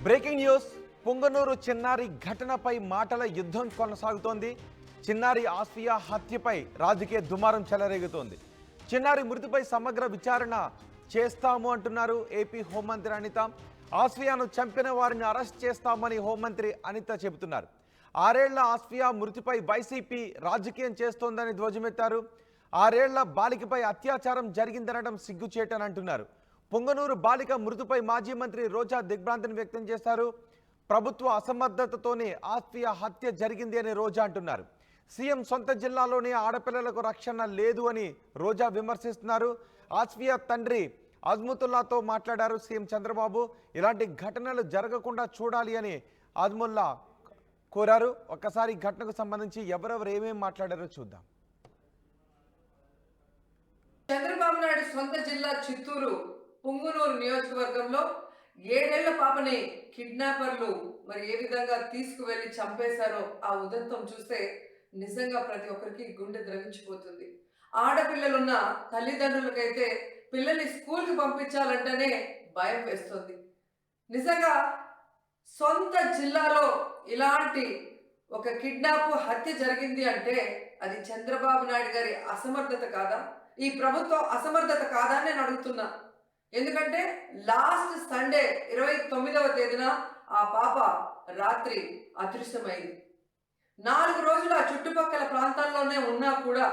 Breaking news. Punganur చిన్నారి ఘటనపై మాటల యుద్ధం కొనసాగుతోంది. చిన్నారి ఆస్ఫియా హత్యపై రాజకీయ దుమారం చెలరేగుతోంది. చిన్నారి మృతిపై సమగ్ర విచారణ చేస్తాము అంటున్నారు ఏపీ హోంమంత్రి అనిత. ఆస్ఫియాను చంపిన వారిని అరెస్ట్ చేస్తామని హోంమంత్రి అనిత చెబుతున్నారు. 6 ఏళ్ల ఆస్ఫియా మృతిపై వైసీపీ రాజకీయం చేస్తోందని ధ్వజమెత్తారు. 6 ఏళ్ల బాలికపై అత్యాచారం జరిగిందనడం సిగ్గుచేటని అంటున్నారు. పొంగనూరు బాలిక మృతిపై మాజీ మంత్రి రోజా దిగ్భ్రాంతిని వ్యక్తం చేశారు. ప్రభుత్వ అసమర్థతతోనే ఆస్ఫియా హత్య జరిగింది అని రోజా అంటున్నారు. సీఎం సొంత జిల్లాలోనే ఆడపిల్లలకు రక్షణ లేదు అని రోజా విమర్శిస్తున్నారు. ఆస్ఫియా తండ్రి అజ్ముతుల్లాతో మాట్లాడారు సీఎం చంద్రబాబు. ఇలాంటి ఘటనలు జరగకుండా చూడాలి అని అజ్ముల్లా కోరారు. ఒక్కసారి ఘటనకు సంబంధించి ఎవరెవరు ఏమేమి మాట్లాడారో చూద్దాం. చంద్రబాబు నాయుడు సొంత జిల్లా చిత్తూరు పుంగునూరు నియోజకవర్గంలో 7 ఏళ్ల పాపని కిడ్నాపర్లు మరి ఏ విధంగా తీసుకువెళ్లి చంపేశారో ఆ ఉదంతం చూస్తే నిజంగా ప్రతి ఒక్కరికి గుండె ద్రవించిపోతుంది. ఆడపిల్లలున్న తల్లిదండ్రులకైతే పిల్లల్ని స్కూల్కి పంపించాలంటేనే భయం వేస్తుంది. నిజంగా సొంత జిల్లాలో ఇలాంటి ఒక కిడ్నాప్ హత్య జరిగింది అంటే అది చంద్రబాబు నాయుడు గారి అసమర్థత కాదా, ఈ ప్రభుత్వం అసమర్థత కాదా అని నేను అడుగుతున్నా. ఎందుకంటే లాస్ట్ సండే 29వ తేదీన ఆ పాప రాత్రి అదృశ్యమైంది. 4 రోజులు ఆ చుట్టుపక్కల ప్రాంతాల్లోనే ఉన్నా కూడా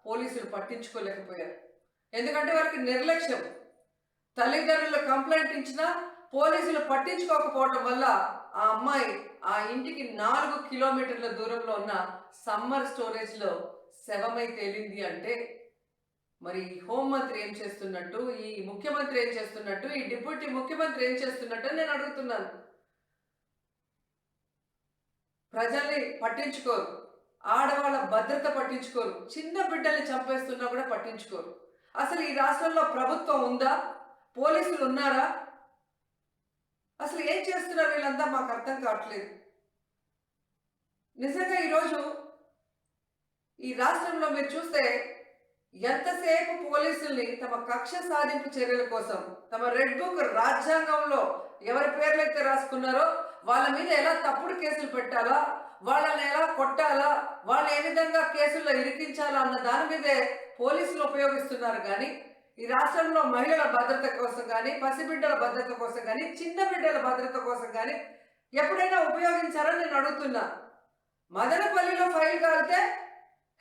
పోలీసులు పట్టించుకోలేకపోయారు. ఎందుకంటే వారికి నిర్లక్ష్యం. తల్లిదండ్రులు కంప్లైంట్ ఇచ్చినా పోలీసులు పట్టించుకోకపోవడం వల్ల ఆ అమ్మాయి ఆ ఇంటికి 4 కిలోమీటర్ల దూరంలో ఉన్న సమ్మర్ స్టోరేజ్లో శవమై తేలింది అంటే మరి హోంమంత్రి ఏం చేస్తున్నట్టు, ఈ ముఖ్యమంత్రి ఏం చేస్తున్నట్టు, ఈ డిప్యూటీ ముఖ్యమంత్రి ఏం చేస్తున్నట్టు నేను అడుగుతున్నాను. ప్రజల్ని పట్టించుకోరు, ఆడవాళ్ళ భద్రత పట్టించుకోరు, చిన్న బిడ్డల్ని చంపేస్తున్నా కూడా పట్టించుకోరు. అసలు ఈ రాష్ట్రంలో ప్రభుత్వం ఉందా? పోలీసులు ఉన్నారా? అసలు ఏం చేస్తున్నారు వీళ్ళంతా మాకు అర్థం కావట్లేదు. నిజంగా ఈరోజు ఈ రాష్ట్రంలో మీరు చూస్తే ఎంతసేపు పోలీసుల్ని తమ కక్ష సాధింపు చర్యల కోసం, తమ రెడ్ బుక్ రాజ్యాంగంలో ఎవరి పేర్లైతే రాసుకున్నారో వాళ్ళ మీద ఎలా తప్పుడు కేసులు పెట్టాలా, వాళ్ళని ఎలా కొట్టాలా, వాళ్ళని ఏ విధంగా కేసుల్లో ఇరికించాలా అన్న దాని మీదే పోలీసులు ఉపయోగిస్తున్నారు. కానీ ఈ రాష్ట్రంలో మహిళల భద్రత కోసం కానీ, పసిబిడ్డల భద్రత కోసం కానీ, చిన్న బిడ్డల భద్రత కోసం కానీ ఎప్పుడైనా ఉపయోగించారని నేను అడుగుతున్నా. మదనపల్లిలో ఫైల్ కాలితే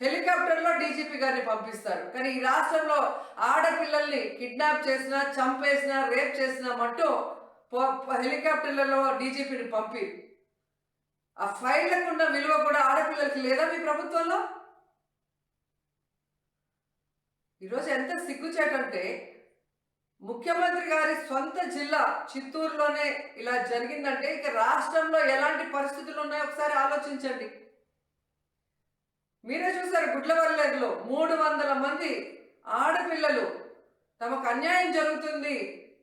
హెలికాప్టర్లో డీజీపీ గారిని పంపిస్తారు. కానీ ఈ రాష్ట్రంలో ఆడపిల్లల్ని కిడ్నాప్ చేసినా, చంపేసినా, రేప్ చేసినా మట్టు హెలికాప్టర్లలో డీజీపీని పంపి ఆ ఫైళ్లకు ఉన్న విలువ కూడా ఆడపిల్లలకి లేదా మీ ప్రభుత్వంలో? ఈరోజు ఎంత సిగ్గుచేటంటే ముఖ్యమంత్రి గారి సొంత జిల్లా చిత్తూరులోనే ఇలా జరిగిందంటే ఇక రాష్ట్రంలో ఎలాంటి పరిస్థితులు ఉన్నాయో ఒకసారి ఆలోచించండి. మీరే చూసారు, గుడ్లవల్లేరులో 300 మంది ఆడపిల్లలు తమకు అన్యాయం జరుగుతుంది,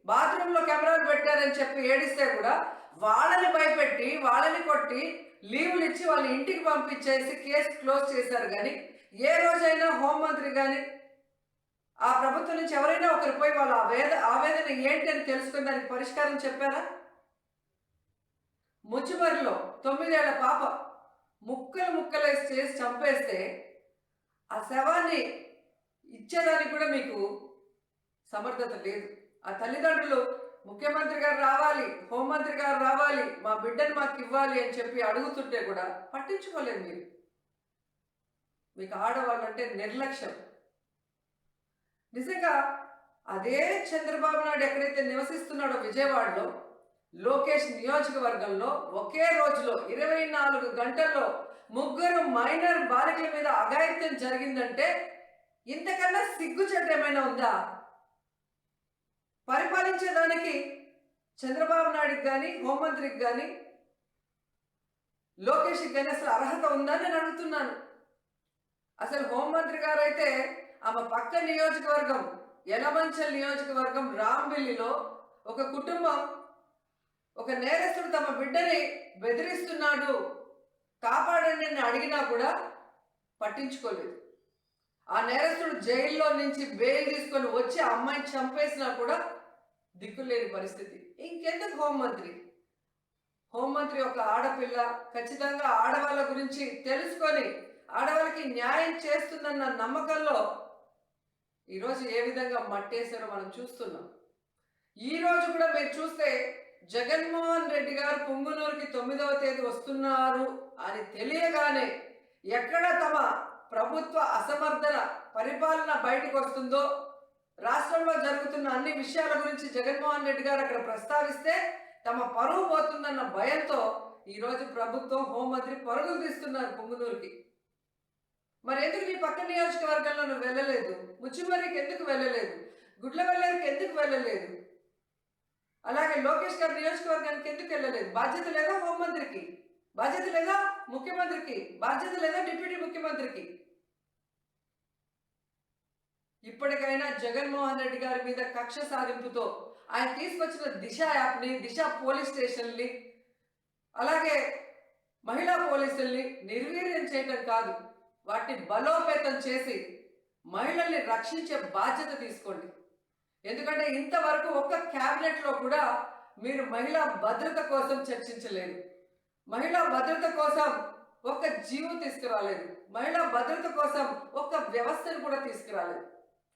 బాత్రూంలో కెమెరాలు పెట్టారని చెప్పి ఏడిస్తే కూడా వాళ్ళని భయపెట్టి, వాళ్ళని కొట్టి, లీవులు ఇచ్చి వాళ్ళ ఇంటికి పంపించేసి కేసు క్లోజ్ చేశారు. కానీ ఏ రోజైనా హోంమంత్రి కానీ ఆ ప్రభుత్వం నుంచి ఎవరైనా ఒకరు పోయి వాళ్ళ ఆవేదన ఏంటి అని తెలుసుకుని దానికి పరిష్కారం చెప్పారా? ముచ్చుమరిలో 9 ఏళ్ల పాప ముక్కలు చేసి చంపేస్తే ఆ శవాన్ని ఇచ్చేదానికి కూడా మీకు సమర్థత లేదు. ఆ తల్లిదండ్రులు ముఖ్యమంత్రి గారు రావాలి, హోంమంత్రి గారు రావాలి, మా బిడ్డను మాకు ఇవ్వాలి అని చెప్పి అడుగుతుంటే కూడా పట్టించుకోలేదు మీరు. మీకు ఆడవాళ్ళంటే నిర్లక్ష్యం. నిజంగా అదే చంద్రబాబు నాయుడు ఎక్కడైతే నివసిస్తున్నాడో విజయవాడలో లోకేష్ నియోజకవర్గంలో ఒకే రోజులో 24 గంటల్లో 3 మైనర్ బాలికల మీద అఘాయిత్యం జరిగిందంటే ఇంతకన్నా సిగ్గుచెట్టు ఏమైనా ఉందా? పరిపాలించేదానికి చంద్రబాబు నాయుడికి కానీ, హోంమంత్రికి కానీ, లోకేష్కి కానీ అసలు అర్హత ఉందా నేను అడుగుతున్నాను. అసలు హోంమంత్రి గారు అయితే ఆమె పక్క నియోజకవర్గం యలమంచల్ నియోజకవర్గం రాంబిల్లిలో ఒక కుటుంబం, ఒక నేరస్తుడు తమ బిడ్డని బెదిరిస్తున్నాడు, కాపాడండి అని అడిగినా కూడా పట్టించుకోలేదు. ఆ నేరస్తుడు జైల్లో నుంచి బెయిల్ తీసుకొని వచ్చి ఆ అమ్మాయిని చంపేసినా కూడా దిక్కులేని పరిస్థితి. ఇంకెందుకు హోంమంత్రి? హోంమంత్రి ఒక ఆడపిల్ల, ఖచ్చితంగా ఆడవాళ్ళ గురించి తెలుసుకొని ఆడవాళ్ళకి న్యాయం చేస్తుందన్న నమ్మకంలో ఈరోజు ఏ విధంగా మట్టేశారో మనం చూస్తున్నాం. ఈ రోజు కూడా మీరు చూస్తే జగన్మోహన్ రెడ్డి గారు పుంగునూరుకి 9వ తేదీ వస్తున్నారు అని తెలియగానే ఎక్కడ తమ ప్రభుత్వ అసమర్థన పరిపాలన బయటకు వస్తుందో, రాష్ట్రంలో జరుగుతున్న అన్ని విషయాల గురించి జగన్మోహన్ రెడ్డి గారు అక్కడ ప్రస్తావిస్తే తమ పరువు పోతుందన్న భయంతో ఈరోజు ప్రభుత్వం, హోంమంత్రి పరుగులు తీస్తున్నారు పుంగునూరుకి. మరి ఎందుకు నీ పక్క నియోజకవర్గంలో నువ్వు వెళ్ళలేదు? ముచ్చిమర్రికి ఎందుకు వెళ్ళలేదు? గుడ్లవెల్లేరుకి ఎందుకు వెళ్ళలేదు? అలాగే లోకేష్ గారి నియోజకవర్గానికి ఎందుకు వెళ్ళలేదు? బాధ్యత లేదా హోంమంత్రికి? బాధ్యత లేదా ముఖ్యమంత్రికి? బాధ్యత లేదా డిప్యూటీ ముఖ్యమంత్రికి? ఇప్పటికైనా జగన్మోహన్ రెడ్డి గారి మీద కక్ష సాధింపుతో ఆయన తీసుకొచ్చిన దిశ యాప్ని, దిశ పోలీస్ స్టేషన్ని, అలాగే మహిళా పోలీసుల్ని నిర్వీర్యం చేయటం కాదు, వాటిని బలోపేతం చేసి మహిళల్ని రక్షించే బాధ్యత తీసుకోండి. ఎందుకంటే ఇంతవరకు ఒక్క క్యాబినెట్లో కూడా మీరు మహిళా భద్రత కోసం చర్చించలేదు. మహిళా భద్రత కోసం ఒక్క జీవో తీసుకురాలేదు. మహిళా భద్రత కోసం ఒక్క వ్యవస్థను కూడా తీసుకురాలేదు.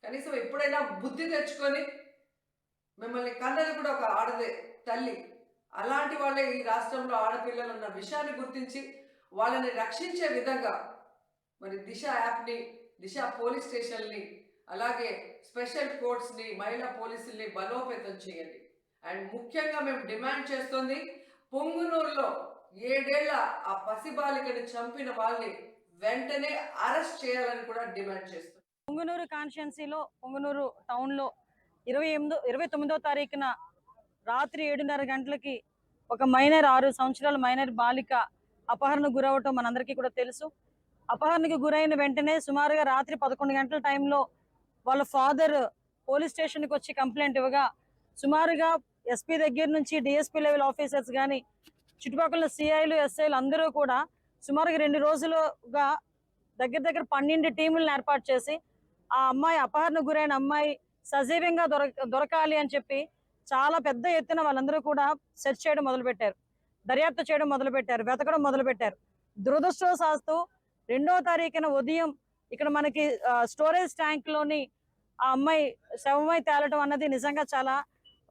కనీసం ఎప్పుడైనా బుద్ధి తెచ్చుకొని, మిమ్మల్ని కన్నది కూడా ఒక ఆడదే తల్లి, అలాంటి వాళ్ళే ఈ రాష్ట్రంలో ఆడపిల్లలు ఉన్న విషయాన్ని గుర్తించి వాళ్ళని రక్షించే విధంగా మరి దిశ యాప్ని, దిశ పోలీస్ స్టేషన్ని, అలాగే స్పెషల్ కోర్ట్స్ని, మహిళా పోలీసుల్ని బలోపేతం చేయండి. అండ్ ముఖ్యంగా మేము డిమాండ్ చేస్తుంది, పుంగునూరులో 7 ఏళ్ల ఆ పసిబాలికని చంపిన వాళ్ళని వెంటనే అరెస్ట్ చేయాలని కూడా డిమాండ్ చేస్తున్నాం. పుంగునూరు కాన్స్టిట్యున్సీలో, పుంగునూరు టౌన్లో 29వ తారీఖున రాత్రి 7:30 గంటలకి ఒక మైనర్, 6 సంవత్సరాల మైనర్ బాలిక అపహరణకు గురవటం మనందరికీ కూడా తెలుసు. అపహరణకు గురైన వెంటనే సుమారుగా రాత్రి 11 గంటల టైంలో వాళ్ళ ఫాదర్ పోలీస్ స్టేషన్కి వచ్చి కంప్లైంట్ ఇవ్వగా, సుమారుగా ఎస్పీ దగ్గర నుంచి డిఎస్పీ లెవెల్ ఆఫీసర్స్ కానీ, చుట్టుపక్కల సిఐలు, ఎస్ఐలు అందరూ కూడా సుమారుగా 2 రోజులుగా దగ్గర 12 టీములను ఏర్పాటు చేసి ఆ అమ్మాయి, అపహరణకు గురైన అమ్మాయి సజీవంగా దొరకాలి అని చెప్పి చాలా పెద్ద ఎత్తున వాళ్ళందరూ కూడా సెర్చ్ చేయడం మొదలుపెట్టారు, దర్యాప్తు చేయడం మొదలుపెట్టారు, వెతకడం మొదలుపెట్టారు. దురదృష్టవశాత్తు 2వ తారీఖున ఉదయం ఇక్కడ మనకి స్టోరేజ్ ట్యాంక్లోని ఆ అమ్మాయి శవమై తేలటం అన్నది నిజంగా చాలా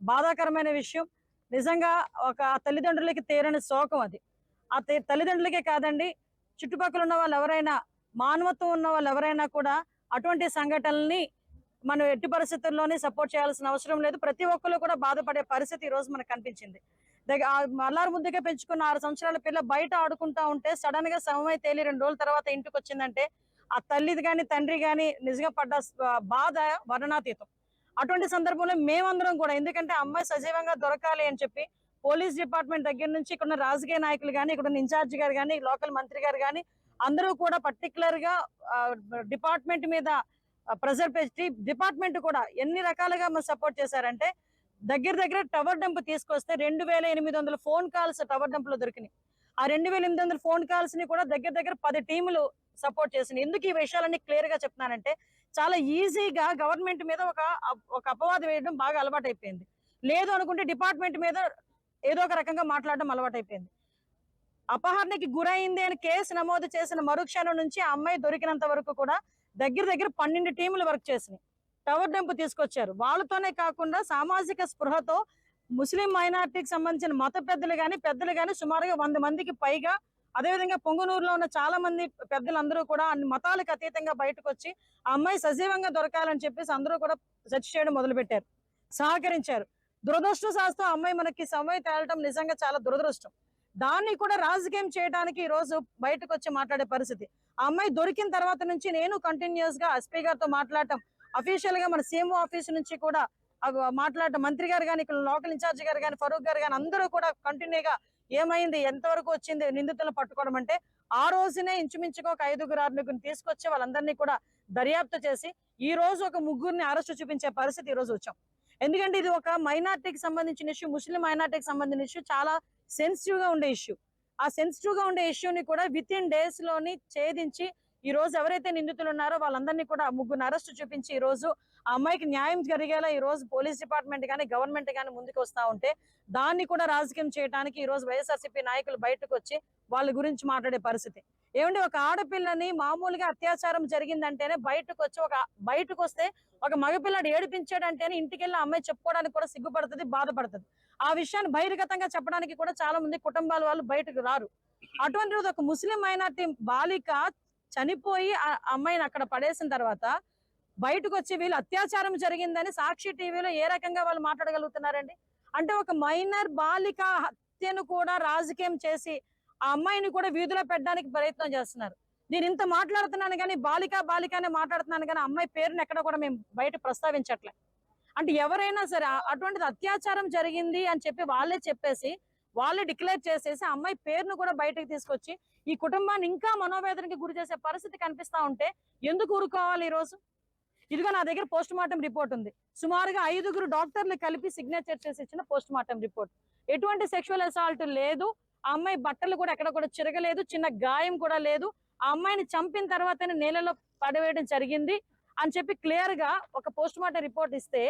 బాధాకరమైన విషయం. నిజంగా ఒక తల్లిదండ్రులకి తీరని శోకం అది. ఆ తల్లిదండ్రులకే కాదండి, చుట్టుపక్కల ఉన్న వాళ్ళు ఎవరైనా, మానవత్వం ఉన్న వాళ్ళు ఎవరైనా కూడా అటువంటి సంఘటనల్ని మనం ఎట్టి పరిస్థితుల్లోనే సపోర్ట్ చేయాల్సిన అవసరం లేదు. ప్రతి ఒక్కరు కూడా బాధపడే పరిస్థితి ఈ రోజు మనకు కనిపించింది. అల్లారు ముద్దుగా పెంచుకున్న 6 సంవత్సరాల పిల్ల బయట ఆడుకుంటా ఉంటే సడన్ గా శవమై తేలి 2 రోజుల తర్వాత ఇంటికి వచ్చిందంటే ఆ తల్లిది కానీ, తండ్రి కానీ నిజంగా పడ్డ బాధ వర్ణనాతీతం. అటువంటి సందర్భంలో మేమందరం కూడా, ఎందుకంటే అమ్మాయి సజీవంగా దొరకాలి అని చెప్పి పోలీస్ డిపార్ట్మెంట్ దగ్గర నుంచి ఇక్కడ ఉన్న రాజకీయ నాయకులు కానీ, ఇక్కడ ఉన్న ఇన్ఛార్జి గారు కానీ, లోకల్ మంత్రి గారు కానీ అందరూ కూడా పర్టికులర్ గా డిపార్ట్మెంట్ మీద ప్రెజర్ పెట్టి, డిపార్ట్మెంట్ కూడా ఎన్ని రకాలుగా సపోర్ట్ చేశారంటే, దగ్గర టవర్ డంప్ తీసుకొస్తే 2800 ఫోన్ కాల్స్ టవర్ డంప్ లో దొరికినాయి. ఆ 2800 ఫోన్ కాల్స్ ని కూడా దగ్గర 10 టీములు సపోర్ట్ చేసినాయి. ఎందుకు ఈ విషయాలన్నీ క్లియర్ గా చెప్తున్నానంటే, చాలా ఈజీగా గవర్నమెంట్ మీద ఒక అపవాదం వేయడం బాగా అలవాటు అయిపోయింది. లేదు అనుకుంటే డిపార్ట్మెంట్ మీద ఏదో ఒక రకంగా మాట్లాడడం అలవాటు అయిపోయింది. అపహరణకి గురైంది అని కేసు నమోదు చేసిన మరుక్షణం నుంచి ఆ అమ్మాయి దొరికినంత వరకు కూడా దగ్గర 12 టీములు వర్క్ చేసినాయి. టవర్ డంప్ తీసుకొచ్చారు. వాళ్ళతోనే కాకుండా సామాజిక స్పృహతో ముస్లిం మైనార్టీకి సంబంధించిన మత పెద్దలు కానీ సుమారుగా 100 మందికి పైగా, అదేవిధంగా పొంగునూరులో ఉన్న చాలా మంది పెద్దలందరూ కూడా అన్ని మతాలకు అతీతంగా బయటకు వచ్చి ఆ అమ్మాయి సజీవంగా దొరకాలని చెప్పేసి అందరూ కూడా సెర్చ్ చేయడం మొదలుపెట్టారు, సహకరించారు. దురదృష్టవశాత్తు ఆ అమ్మాయి మనకి సమయం తేలటం నిజంగా చాలా దురదృష్టం. దాన్ని కూడా రాజకీయం చేయడానికి ఈ రోజు బయటకు వచ్చి మాట్లాడే పరిస్థితి. ఆ అమ్మాయి దొరికిన తర్వాత నుంచి నేను కంటిన్యూస్ గా ఎస్పీ గారితో మాట్లాడటం, అఫీషియల్ గా మన సీఎంఓ ఆఫీస్ నుంచి కూడా మాట్లాడటం, మంత్రి గారు కానీ, ఇక్కడ లోకల్ ఇన్ఛార్జి గారు కానీ, ఫరూక్ గారు కానీ అందరూ కూడా కంటిన్యూగా ఏమైంది, ఎంతవరకు వచ్చింది, నిందితులను పట్టుకోవడం అంటే ఆ రోజునే ఇంచుమించుగా ఒక 5-6 తీసుకొచ్చి వాళ్ళందరినీ కూడా దర్యాప్తు చేసి ఈ రోజు ఒక 3 అరెస్టు చూపించే పరిస్థితి ఈ రోజు వచ్చాం. ఎందుకంటే ఇది ఒక మైనార్టీకి సంబంధించిన ఇష్యూ, ముస్లిం మైనార్టీకి సంబంధించిన ఇష్యూ, చాలా సెన్సిటివ్ గా ఉండే ఇష్యూ. ఆ సెన్సిటివ్ గా ఉండే ఇష్యూని కూడా విత్ ఇన్ డేస్ లోని ఛేదించి ఈ రోజు ఎవరైతే నిందితులు ఉన్నారో వాళ్ళందరినీ కూడా ముగ్గురు అరెస్ట్ చూపించి ఈ రోజు ఆ అమ్మాయికి న్యాయం జరిగేలా ఈ రోజు పోలీస్ డిపార్ట్మెంట్ కానీ గవర్నమెంట్ కానీ ముందుకు వస్తా ఉంటే దాన్ని కూడా రాజకీయం చేయడానికి ఈ రోజు వైఎస్ఆర్సీపీ నాయకులు బయటకు వచ్చి వాళ్ళ గురించి మాట్లాడే పరిస్థితి. ఏమంటే ఒక ఆడపిల్లని మామూలుగా అత్యాచారం జరిగిందంటేనే బయటకు వస్తే ఒక మగపిల్లాడు ఏడిపించాడంటేనే ఇంటికి వెళ్ళి అమ్మాయి చెప్పుకోవడానికి కూడా సిగ్గుపడుతుంది, బాధపడుతుంది. ఆ విషయాన్ని బహిర్గతంగా చెప్పడానికి కూడా చాలా మంది కుటుంబాల వాళ్ళు బయటకు రారు. అటువంటి రోజు ఒక ముస్లిం మైనార్టీ బాలిక చనిపోయి ఆ అమ్మాయిని అక్కడ పడేసిన తర్వాత బయటకు వచ్చి వీళ్ళు అత్యాచారం జరిగిందని సాక్షి టీవీలో ఏ రకంగా వాళ్ళు మాట్లాడగలుగుతున్నారండి? అంటే ఒక మైనర్ బాలిక హత్యను కూడా రాజకీయం చేసి ఆ అమ్మాయిని కూడా వీధిలో పెట్టడానికి ప్రయత్నం చేస్తున్నారు. నేను ఇంత మాట్లాడుతున్నాను కానీ బాలికనే మాట్లాడుతున్నాను కానీ అమ్మాయి పేరుని ఎక్కడ కూడా మేము బయట ప్రస్తావించట్లే. అంటే ఎవరైనా సరే అటువంటిది అత్యాచారం జరిగింది అని చెప్పి వాళ్ళే డిక్లేర్ చేసేసి అమ్మాయి పేరును కూడా బయటకు తీసుకొచ్చి ఈ కుటుంబాన్ని ఇంకా మనోవేదనకి గురి చేసే పరిస్థితి కనిపిస్తా ఉంటే ఎందుకు ఊరుకోవాలి? ఈ రోజు ఇదిగో నా దగ్గర పోస్ట్ మార్టం రిపోర్ట్ ఉంది. సుమారుగా 5 డాక్టర్లు కలిపి సిగ్నేచర్ చేసి ఇచ్చిన పోస్ట్ మార్టం రిపోర్ట్. ఎటువంటి సెక్షువల్ అసాల్ట్ లేదు, ఆ అమ్మాయి బట్టలు కూడా ఎక్కడ కూడా చిరగలేదు, చిన్న గాయం కూడా లేదు. ఆ అమ్మాయిని చంపిన తర్వాతనే నేలలో పడవేయడం జరిగింది అని చెప్పి క్లియర్ గా ఒక పోస్ట్ మార్టం రిపోర్ట్ ఇస్తే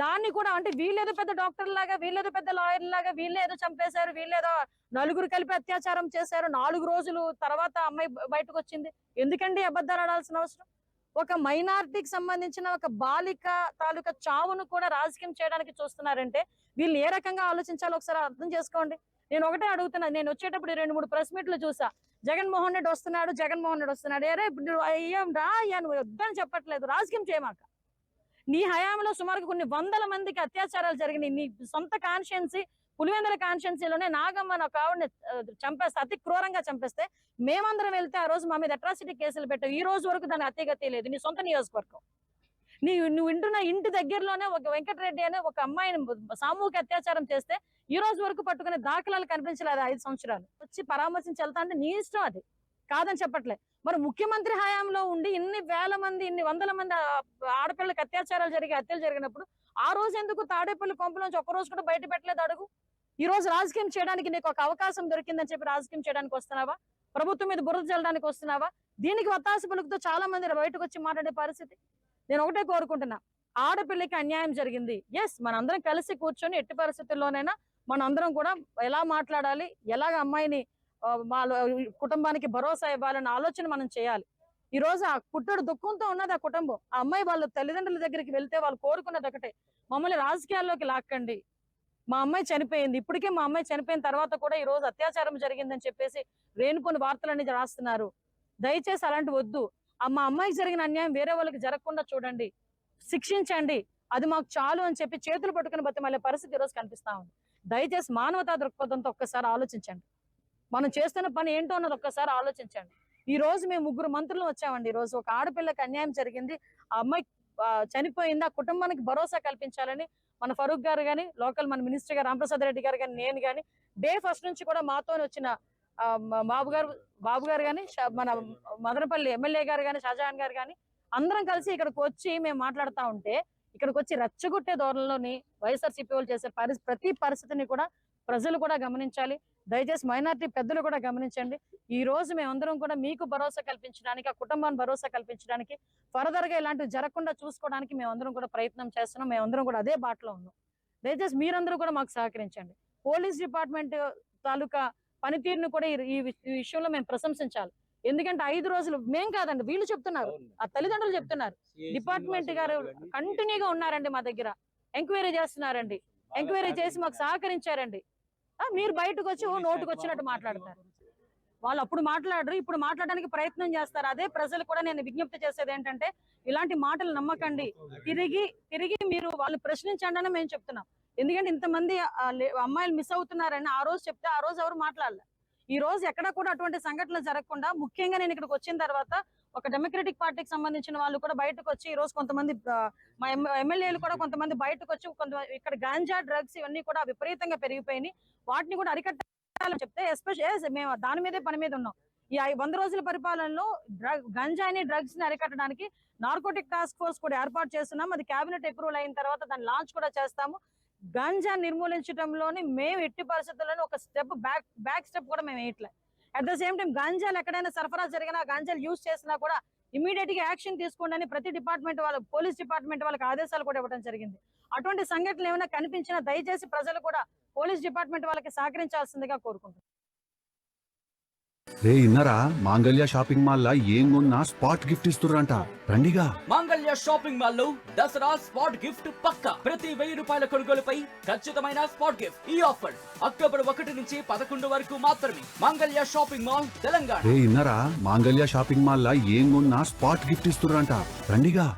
దాన్ని కూడా అంటే వీళ్ళేదో పెద్ద డాక్టర్ లాగా, వీళ్ళేదో పెద్ద లాయర్ లాగా, వీళ్ళేదో చంపేశారు, వీళ్ళేదో 4 కలిపి అత్యాచారం చేశారు, 4 రోజులు తర్వాత అమ్మాయి బయటకు వచ్చింది. ఎందుకండి అబద్ధాలు ఆడాల్సిన అవసరం? ఒక మైనారిటీకి సంబంధించిన ఒక బాలిక తాలూకా చావును కూడా రాజకీయం చేయడానికి చూస్తున్నారంటే వీళ్ళు ఏ రకంగా ఆలోచించాలో ఒకసారి అర్థం చేసుకోండి. నేను ఒకటే అడుగుతున్నా, నేను వచ్చేటప్పుడు 2-3 ప్రెస్ మీట్లు చూసా. జగన్మోహన్ రెడ్డి వస్తున్నాడు. అరే ఇప్పుడు అయ్యాం రా అయ్యా, నువ్వు వద్దని చెప్పట్లేదు, రాజకీయం చేయమాక. నీ హయాంలో సుమారుగా కొన్ని 100 మందికి అత్యాచారాలు జరిగినాయి. నీ సొంత కాన్స్టిట్యున్సీ పులివెందుల కాన్స్టిట్యున్సీలోనే నాగమ్మని ఒక ఆవిడని చంపేస్తే, అతి క్రూరంగా చంపేస్తే మేమందరం వెళ్తే ఆ రోజు మా మీద అట్రాసిటీ కేసులు పెట్టావు. ఈ రోజు వరకు దాని అతిగతి లేదు. నీ సొంత నియోజకవర్గం, నువ్వు వింటున్న ఇంటి దగ్గరలోనే ఒక వెంకటరెడ్డి అనే ఒక అమ్మాయిని సామూహిక అత్యాచారం చేస్తే ఈ రోజు వరకు పట్టుకునే దాఖలాలు కనిపించలేదు. 5 సంవత్సరాలు వచ్చి పరామర్శించి వెళ్తా అంటే నీ ఇష్టం, అది కాదని చెప్పట్లే. మరి ముఖ్యమంత్రి హయాంలో ఉండి ఇన్ని వేల మంది, ఇన్ని 100 మంది ఆడపిల్లలకు అత్యాచారాలు హత్యలు జరిగినప్పుడు ఆ రోజు ఎందుకు తాడేపల్లి కొంపలోంచి ఒక్క రోజు కూడా బయట పెట్టలేదు అడుగు? ఈ రోజు రాజకీయం చేయడానికి నీకు ఒక అవకాశం దొరికిందని చెప్పి రాజకీయం చేయడానికి వస్తున్నావా? ప్రభుత్వం మీద బురద చల్లడానికి వస్తున్నావా? దీనికి వత్తాసు పలుకుతో చాలా మంది బయటకు వచ్చి మాట్లాడే పరిస్థితి. నేను ఒకటే కోరుకుంటున్నా, ఆడపిల్లకి అన్యాయం జరిగింది, ఎస్ మనందరం కలిసి కూర్చొని ఎట్టి పరిస్థితుల్లోనైనా మనందరం కూడా ఎలా మాట్లాడాలి, ఎలాగ అమ్మాయిని వాళ్ళ కుటుంబానికి భరోసా ఇవ్వాలన్న ఆలోచన మనం చేయాలి. ఈ రోజు ఆ పుట్టుడు దుఃఖంతో ఉన్నది ఆ కుటుంబం. ఆ అమ్మాయి వాళ్ళ తల్లిదండ్రుల దగ్గరికి వెళ్తే వాళ్ళు కోరుకున్నది ఒకటే, మమ్మల్ని రాజకీయాల్లోకి లాక్కండి, మా అమ్మాయి చనిపోయింది. ఇప్పటికే మా అమ్మాయి చనిపోయిన తర్వాత కూడా ఈ రోజు అత్యాచారం జరిగిందని చెప్పేసి రేణుకొని వార్తలన్నీ రాస్తున్నారు. దయచేసి అలాంటి వద్దు. మా అమ్మాయికి జరిగిన అన్యాయం వేరే వాళ్ళకి జరగకుండా చూడండి, శిక్షించండి, అది మాకు చాలు అని చెప్పి చేతులు పట్టుకుని బతిమాలే పరిస్థితి ఈరోజు కనిపిస్తా ఉంది. దయచేసి మానవతా దృక్పథంతో ఒక్కసారి ఆలోచించండి. మనం చేస్తున్న పని ఏంటో అన్నది ఒక్కసారి ఆలోచించండి. ఈ రోజు మేము 3 మంత్రులు వచ్చామండి. ఈ రోజు ఒక ఆడపిల్లకి అన్యాయం జరిగింది, ఆ అమ్మాయి చనిపోయింది, ఆ కుటుంబానికి భరోసా కల్పించాలని మన ఫరూక్ గారు కానీ, లోకల్ మన మినిస్టర్ గారు రామప్రసాద్ రెడ్డి గారు కానీ, నేను కానీ డే ఫస్ట్ నుంచి కూడా మాతో వచ్చిన బాబు గారు కానీ, మన మదనపల్లి ఎమ్మెల్యే గారు కానీ, షాజహాన్ గారు కానీ అందరం కలిసి ఇక్కడికి వచ్చి మేము మాట్లాడుతూ ఉంటే ఇక్కడికి వచ్చి రెచ్చగొట్టే ధోరణిలోని వైఎస్ఆర్సీపీ వాళ్ళు చేసే ప్రతి పరిస్థితిని కూడా ప్రజలు కూడా గమనించాలి. దయచేసి మైనారిటీ పెద్దలు కూడా గమనించండి. ఈ రోజు మేమందరం కూడా మీకు భరోసా కల్పించడానికి, ఆ కుటుంబాన్ని భరోసా కల్పించడానికి, ఫర్దర్ గా ఇలాంటివి జరగకుండా చూసుకోవడానికి మేమందరం కూడా ప్రయత్నం చేస్తున్నాం. మేమందరం కూడా అదే బాటలో ఉన్నాం. దయచేసి మీరందరూ కూడా మాకు సహకరించండి. పోలీస్ డిపార్ట్మెంట్ తాలూకా పనితీరును కూడా ఈ విషయంలో మేము ప్రశంసించాలి. ఎందుకంటే 5 రోజులు మేం కాదండి, వీళ్ళు చెప్తున్నారు, ఆ తల్లిదండ్రులు చెప్తున్నారు. డిపార్ట్మెంట్ గారు కంటిన్యూగా ఉన్నారండి, మా దగ్గర ఎంక్వైరీ చేస్తున్నారండి, ఎంక్వైరీ చేసి మాకు సహకరించారండి. మీరు బయటకు వచ్చి నోటుకు వచ్చినట్టు మాట్లాడతారు. వాళ్ళు అప్పుడు మాట్లాడరు, ఇప్పుడు మాట్లాడడానికి ప్రయత్నం చేస్తారు. అదే ప్రజలు కూడా నేను విజ్ఞప్తి చేసేది ఏంటంటే ఇలాంటి మాటలు నమ్మకండి, తిరిగి మీరు వాళ్ళు ప్రశ్నించండి అని మేము చెప్తున్నాం. ఎందుకంటే ఇంతమంది అమ్మాయిలు మిస్ అవుతున్నారని ఆ రోజు చెప్తే ఆ రోజు ఎవరు మాట్లాడలే. ఈ రోజు ఎక్కడ కూడా అటువంటి సంఘటనలు జరగకుండా, ముఖ్యంగా నేను ఇక్కడికి వచ్చిన తర్వాత ఒక డెమోక్రటిక్ పార్టీకి సంబంధించిన వాళ్ళు కూడా బయటకు వచ్చి ఈ రోజు కొంతమంది మా ఎమ్మెల్యేలు కూడా కొంతమంది బయటకు వచ్చి ఇక్కడ గాంజా డ్రగ్స్ ఇవన్నీ కూడా విపరీతంగా పెరిగిపోయినాయి, వాటిని కూడా అరికట్టాలని చెప్తే ఎస్పెషల్ మేము దాని మీదే పని మీద ఉన్నాం. ఈ 100 రోజుల పరిపాలనలో గంజాని డ్రగ్స్ ని అరికట్టడానికి నార్కోటిక్ టాస్క్ ఫోర్స్ కూడా ఏర్పాటు చేస్తున్నాం. అది కేబినెట్ అప్రూవల్ అయిన తర్వాత దాన్ని లాంచ్ కూడా చేస్తాము. గంజా నిర్మూలించడంలోని మేము ఎట్టి పరిస్థితుల్లోనే ఒక స్టెప్ బ్యాక్ స్టెప్ కూడా మేము వేయట్లేదు. అట్ ద సేమ్ టైం గాంజాలు ఎక్కడైనా సరఫరా జరిగినా గాంజాలు యూజ్ చేసినా కూడా ఇమీడియట్ గా యాక్షన్ తీసుకోండి అని ప్రతి డిపార్ట్మెంట్ వాళ్ళ పోలీస్ డిపార్ట్మెంట్ వాళ్ళకి ఆదేశాలు కూడా ఇవ్వడం జరిగింది. అటువంటి సంఘటనలు ఏమైనా కనిపించినా దయచేసి ప్రజలు కూడా పోలీస్ డిపార్ట్మెంట్ వాళ్ళకి సహకరించాల్సిందిగా కోరుకుంటున్నాను. రే ఇన్నరా మాంగళ్య షాపింగ్ మాల్ లా ఏం కొన్నా స్పాట్ గిఫ్ట్ ఇస్తుర్రంట రండిగా. మాంగళ్య షాపింగ్ మాల్ లో దసరా స్పాట్ గిఫ్ట్ పక్కా. ప్రతి 1000 రూపాయల కొనుగోలుపై ఖచ్చితమైన స్పాట్ గిఫ్ట్. ఈ ఆఫర్ అక్టోబర్ 1 నుంచి 11 వరకు మాత్రమే. మాంగళ్య షాపింగ్ మాల్, తెలంగాణ. రే ఇన్నరా మాంగళ్య షాపింగ్ మాల్ లా ఏం కొన్నా స్పాట్ గిఫ్ట్ ఇస్తుర్రంట రండిగా.